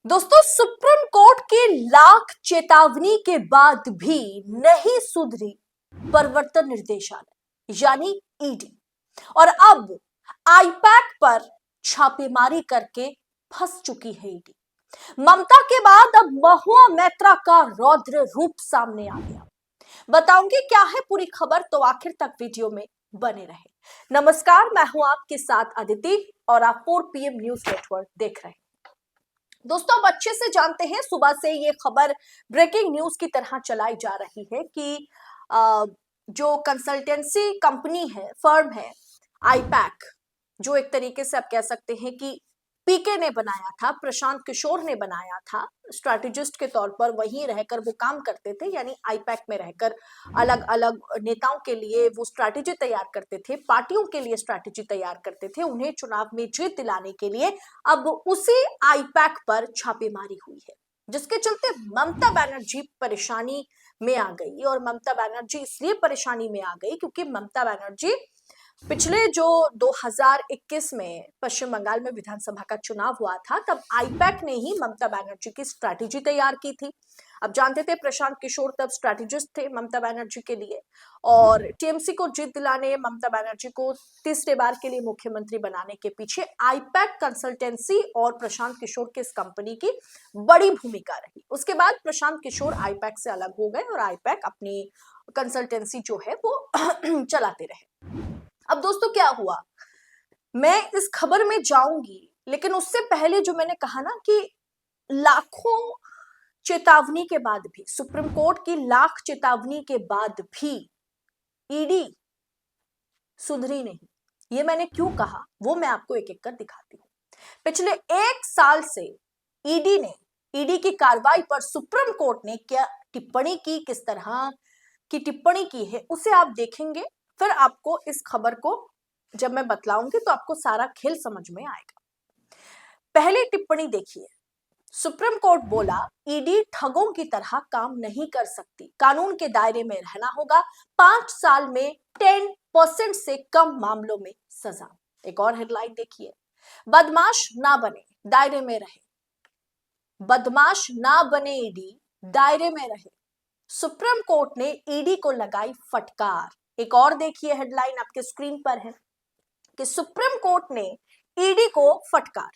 दोस्तों, supreme court की लाख चेतावनी के बाद भी नहीं सुधरी प्रवर्तन निर्देशालय यानी ईडी और अब आईपैक पर छापेमारी करके फंस चुकी है ईडी। ममता के बाद अब महुआ मैत्रा का रौद्र रूप सामने आ गया। बताऊंगी क्या है पूरी खबर, तो आखिर तक वीडियो में बने रहे। नमस्कार, मैं हूं आपके साथ अदिति और आप 4 PM न्यूज नेटवर्क देख रहे हैं। दोस्तों, अब अच्छे से जानते हैं, सुबह से ये खबर ब्रेकिंग न्यूज की तरह चलाई जा रही है कि जो कंसल्टेंसी कंपनी है, फर्म है आईपैक, जो एक तरीके से आप कह सकते हैं कि पीके ने बनाया था, प्रशांत किशोर ने बनाया था, स्ट्रैटेजिस्ट के तौर पर वहीं रहकर वो काम करते थे, यानी आईपैक में रहकर अलग अलग नेताओं के लिए वो स्ट्रैटेजी तैयार करते थे, पार्टियों के लिए स्ट्रैटेजी तैयार करते थे, उन्हें चुनाव में जीत दिलाने के लिए। अब उसी आईपैक पर छापेमारी हुई है, जिसके चलते ममता बनर्जी परेशानी में आ गई। और ममता बनर्जी इसलिए परेशानी में आ गई क्योंकि ममता बनर्जी पिछले जो 2021 में पश्चिम बंगाल में विधानसभा का चुनाव हुआ था, तब आईपैक ने ही ममता बनर्जी की स्ट्रैटेजी तैयार की थी। अब जानते थे प्रशांत किशोर तब स्ट्रैटेजिस्ट थे ममता बनर्जी के लिए, और टीएमसी को जीत दिलाने, ममता बनर्जी को तीसरे बार के लिए मुख्यमंत्री बनाने के पीछे आईपैक कंसल्टेंसी और प्रशांत किशोर की इस कंपनी की बड़ी भूमिका रही। उसके बाद प्रशांत किशोर आईपैक से अलग हो गए और आईपैक अपनी कंसल्टेंसी जो है वो चलाते रहे। अब दोस्तों, क्या हुआ, मैं इस खबर में जाऊंगी, लेकिन उससे पहले जो मैंने कहा ना कि लाखों चेतावनी के बाद भी, सुप्रीम कोर्ट की लाख चेतावनी के बाद भी ईडी सुधरी नहीं। ये मैंने क्यों कहा, वो मैं आपको एक एक कर दिखाती हूँ। पिछले 1 साल से ईडी की कार्रवाई पर सुप्रीम कोर्ट ने क्या टिप्पणी की, किस तरह की टिप्पणी की है, उसे आप देखेंगे। फिर आपको इस खबर को जब मैं बतलाऊंगी तो आपको सारा खेल समझ में आएगा। पहली टिप्पणी देखिए, सुप्रीम कोर्ट बोला ईडी ठगों की तरह काम नहीं कर सकती, कानून के दायरे में रहना होगा, 5 साल में 10% से कम मामलों में सजा। एक और हेडलाइन देखिए, बदमाश ना बने, दायरे में रहे। बदमाश ना बने ईडी, दायरे में रहे। सुप्रीम कोर्ट ने ईडी को लगाई फटकार। एक और देखिए, हेडलाइन आपके स्क्रीन पर है कि सुप्रीम कोर्ट ने ईडी को फटकार,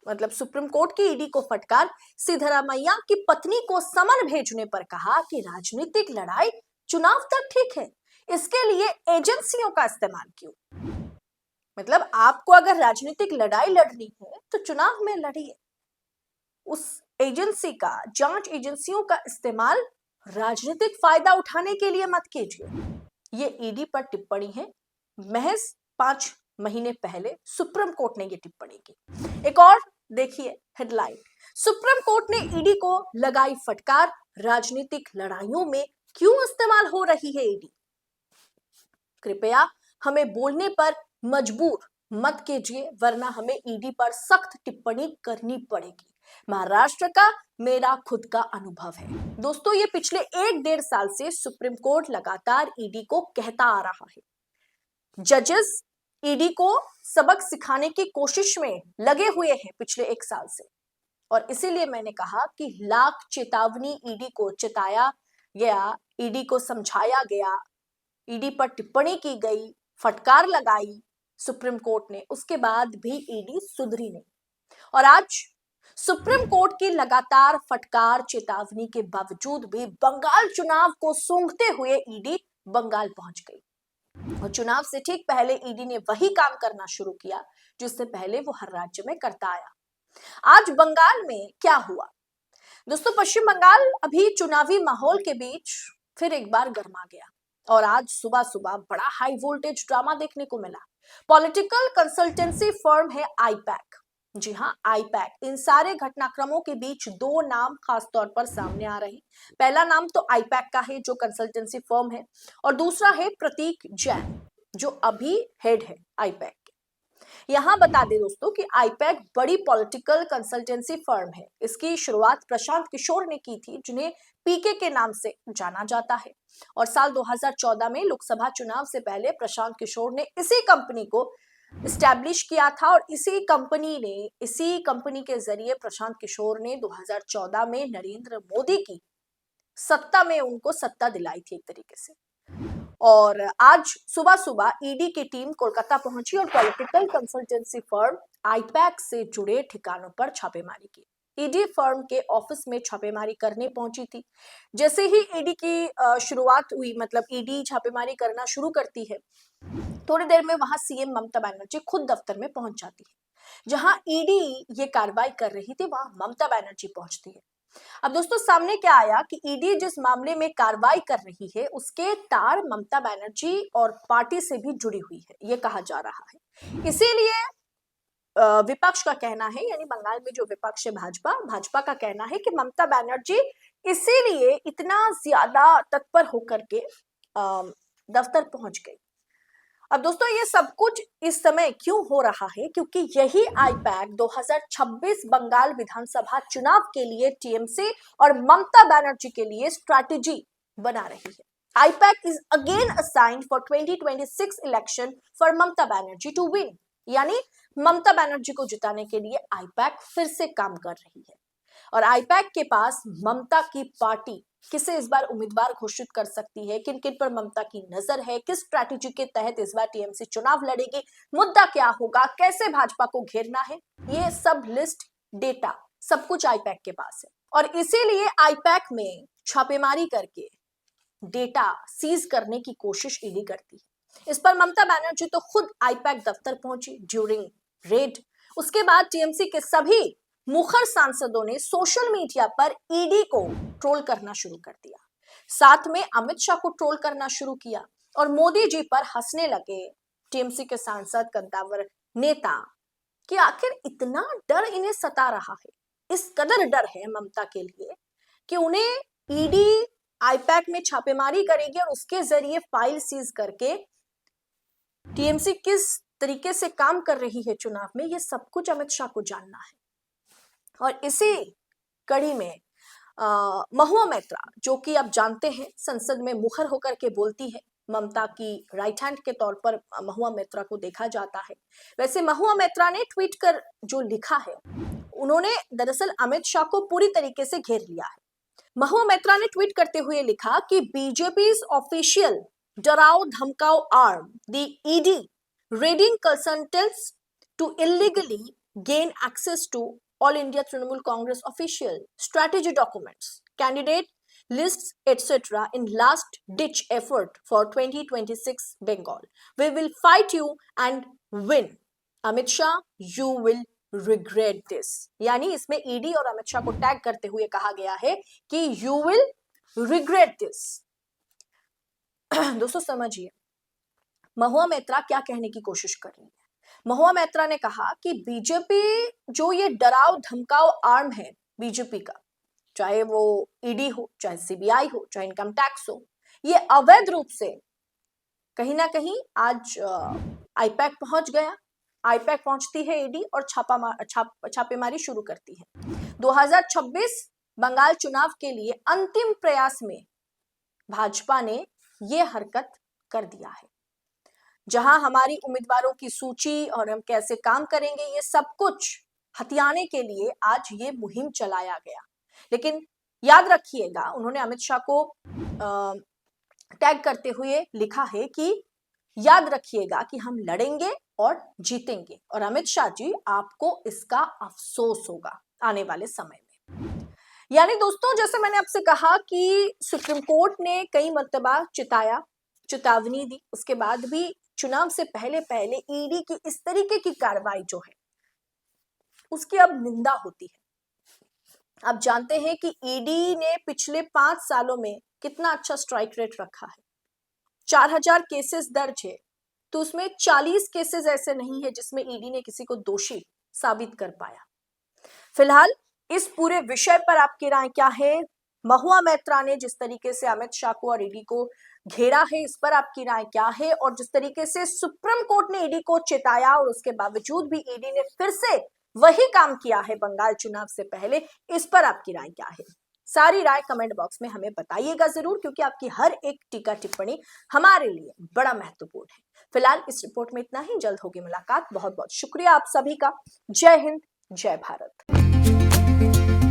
मतलब सुप्रीम कोर्ट की ईडी को फटकार। सिद्धरामैया की पत्नी को समन भेजने पर कहा कि राजनीतिक लड़ाई चुनाव तक ठीक है, इसके लिए एजेंसियों का इस्तेमाल क्यों। मतलब आपको अगर राजनीतिक लड़ाई लड़नी है तो चुनाव में लड़िए, उस एजेंसी का, जांच एजेंसियों का इस्तेमाल राजनीतिक फायदा उठाने के लिए मत कीजिए। ये ईडी पर टिप्पणी है, महज 5 महीने पहले सुप्रीम कोर्ट ने ये टिप्पणी की। एक और देखिए हेडलाइन, सुप्रीम कोर्ट ने ईडी को लगाई फटकार, राजनीतिक लड़ाइयों में क्यों इस्तेमाल हो रही है ईडी। कृपया हमें बोलने पर मजबूर मत कीजिए, वरना हमें ईडी पर सख्त टिप्पणी करनी पड़ेगी। महाराष्ट्र का मेरा खुद का अनुभव है। दोस्तों, ये पिछले 1-1.5 साल से सुप्रीम कोर्ट लगातार ईडी को कहता आ रहा है। जजेस ईडी को सबक सिखाने की कोशिश में लगे हुए हैं पिछले 1 साल से, और इसीलिए मैंने कहा कि लाख चेतावनी ईडी को चेताया गया, ईडी को समझाया गया, ईडी पर टिप्पणी की गई, फटकार लगाई सुप्रीम कोर्ट ने, उसके बाद भी ईडी सुधरी नहीं। और आज सुप्रीम कोर्ट की लगातार फटकार चेतावनी के बावजूद भी बंगाल चुनाव को सूंघते हुए ईडी बंगाल पहुंच गई, और चुनाव से ठीक पहले ईडी ने वही काम करना शुरू किया जिससे पहले वो हर राज्य में करता आया। आज बंगाल में क्या हुआ दोस्तों, पश्चिम बंगाल अभी चुनावी माहौल के बीच फिर एक बार गर्मा गया, और आज सुबह सुबह बड़ा हाई वोल्टेज ड्रामा देखने को मिला। पॉलिटिकल कंसल्टेंसी फर्म है आईपैक, जी हाँ आईपैक। इन सारे घटनाक्रमों के बीच 2 नाम खास तौर पर सामने आ रहे हैं। पहला नाम तो आईपैक का है जो कंसल्टेंसी फर्म है, और दूसरा है प्रतीक जैन जो अभी हेड है आईपैक। यहां बता दें दोस्तों कि आईपैक बड़ी पॉलिटिकल कंसल्टेंसी फर्म है। इसकी शुरुआत प्रशांत किशोर ने की थी, जिन्हें पीके के नाम से जाना जाता है, और साल 2014 में लोकसभा चुनाव से पहले प्रशांत किशोर ने इसी कंपनी को इस्टेब्लिश किया था और इसी कंपनी के जरिए प्रशांत किशोर ने 2014 में नरेंद्र मोदी की सत्ता में उनको सत्ता दिलाई थी एक तरीके से। और आज सुबह सुबह ईडी की टीम कोलकाता पहुंची और पॉलिटिकल कंसल्टेंसी फर्म आईपैक से जुड़े ठिकानों पर छापेमारी की। ईडी फर्म के ऑफिस में छापेमारी करने पहुंची थी। जैसे ही ईडी की शुरुआत हुई, मतलब ईडी छापेमारी करना शुरू करती है, थोड़ी देर में वहां सीएम ममता बनर्जी खुद दफ्तर में पहुंच जाती है। जहां ईडी ये कार्रवाई कर रही थी वहां ममता बनर्जी पहुंचती है। अब दोस्तों सामने क्या आया कि ईडी जिस मामले में कार्रवाई कर रही है उसके तार ममता बनर्जी और पार्टी से भी जुड़ी हुई है, ये कहा जा रहा है। इसीलिए विपक्ष का कहना है, यानी बंगाल में जो विपक्ष है भाजपा का कहना है कि ममता बनर्जी इसीलिए इतना ज्यादा तत्पर होकर के दफ्तर पहुंच गई। अब दोस्तों ये सब कुछ इस समय क्यों हो रहा है, क्योंकि यही आईपैक 2026 बंगाल विधानसभा चुनाव के लिए टीएमसी और ममता बनर्जी के लिए स्ट्रैटेजी बना रही है। IPAC is again assigned for 2026 election for Mamata Banerjee to win, यानी ममता बनर्जी को जिताने के लिए आईपैक फिर से काम कर रही है। और आईपैक के पास ममता की पार्टी किसे इस बार उम्मीदवार घोषित कर सकती है, किन किन पर ममता की नजर है, किस स्ट्रैटेजी के तहत इस बार टीएमसी चुनाव लड़ेगी, मुद्दा क्या होगा, कैसे भाजपा को घेरना है, ये सब लिस्ट डेटा सब कुछ आईपैक के पास है। और इसीलिए आईपैक में छापेमारी करके डेटा सीज करने की कोशिश ईडी करती है। इस पर ममता बनर्जी तो खुद आईपैक दफ्तर पहुंची ड्यूरिंग रेड। उसके बाद टीएमसी के सभी मुखर सांसदों ने सोशल मीडिया पर ईडी को ट्रोल करना शुरू कर दिया, साथ में अमित शाह को ट्रोल करना शुरू किया और मोदी जी पर हंसने लगे टीएमसी के सांसद कद्दावर नेता कि आखिर इतना डर इन्हें सता रहा है, इस कदर डर है ममता के लिए कि उन्हें ईडी आईपैक में छापेमारी करेगी और उसके जरिए फाइल सीज करके टीएमसी किस तरीके से काम कर रही है चुनाव में, ये सब कुछ अमित शाह को जानना है। और इसी कड़ी में महुआ मैत्रा, जो कि आप जानते हैं संसद में मुखर होकर के बोलती है, ममता की राइट हैंड के तौर पर महुआ मैत्रा को देखा जाता है। वैसे महुआ मैत्रा ने ट्वीट कर जो लिखा है, उन्होंने दरअसल अमित शाह को पूरी तरीके से घेर लिया है। महुआ मैत्रा ने ट्वीट करते हुए लिखा कि बीजेपी ऑफिशियल डराओ धमकाओ arm the ED raiding consultants to illegally gain access to All India Trinamool Congress official strategy documents, candidate lists, etc. in last-ditch effort for 2026 Bengal. We will fight you and win. Amit Shah, you will regret this. यानी इसमें ED और अमित शाह को tag करते हुए कहा गया है कि you will regret this. दोस्तों समझिए महुआ मैत्रा क्या कहने की कोशिश कर रही है। महुआ मैत्रा ने कहा कि बीजेपी जो ये डराव धमकाओ आर्म है बीजेपी का, चाहे वो ईडी हो, चाहे सीबीआई हो, चाहे इनकम टैक्स हो, ये अवैध रूप से कहीं ना कहीं आज आईपैक पहुंच गया। आईपैक पहुंचती है ईडी और छापेमारी शुरू करती है। 2026 बंगाल चुनाव के लिए अंतिम प्रयास में भाजपा ने ये हरकत कर दिया है, जहां हमारी उम्मीदवारों की सूची और हम कैसे काम करेंगे ये सब कुछ हथियाने के लिए आज ये मुहिम चलाया गया। लेकिन याद रखिएगा, उन्होंने अमित शाह को टैग करते हुए लिखा है कि याद रखिएगा कि हम लड़ेंगे और जीतेंगे, और अमित शाह जी आपको इसका अफसोस होगा आने वाले समय में। यानी दोस्तों जैसे मैंने आपसे कहा कि सुप्रीम कोर्ट ने कई मर्तबा चेतावनी दी, उसके बाद भी चुनाव से पहले ईडी की इस तरीके की कार्रवाई जो है उसकी अब निंदा होती है। आप जानते हैं कि ईडी ने पिछले 5 सालों में कितना अच्छा स्ट्राइक रेट रखा है। 4000 केसेस दर्ज है, तो उसमें 40 केसेस ऐसे नहीं है जिसमें ईडी ने किसी को दोषी साबित कर पाया। फिलहाल इस पूरे विषय पर आपकी राय क्या है? महुआ मैत्रा ने जिस तरीके से अमित शाह को और ईडी को घेरा है, इस पर आपकी राय क्या है? और जिस तरीके से सुप्रीम कोर्ट ने ईडी को चेताया और उसके बावजूद भी ईडी ने फिर से वही काम किया है बंगाल चुनाव से पहले, इस पर आपकी राय क्या है? सारी राय कमेंट बॉक्स में हमें बताइएगा जरूर, क्योंकि आपकी हर एक टीका टिप्पणी हमारे लिए बड़ा महत्वपूर्ण है। फिलहाल इस रिपोर्ट में इतना ही, जल्द होगी मुलाकात। बहुत बहुत शुक्रिया आप सभी का। जय हिंद, जय भारत।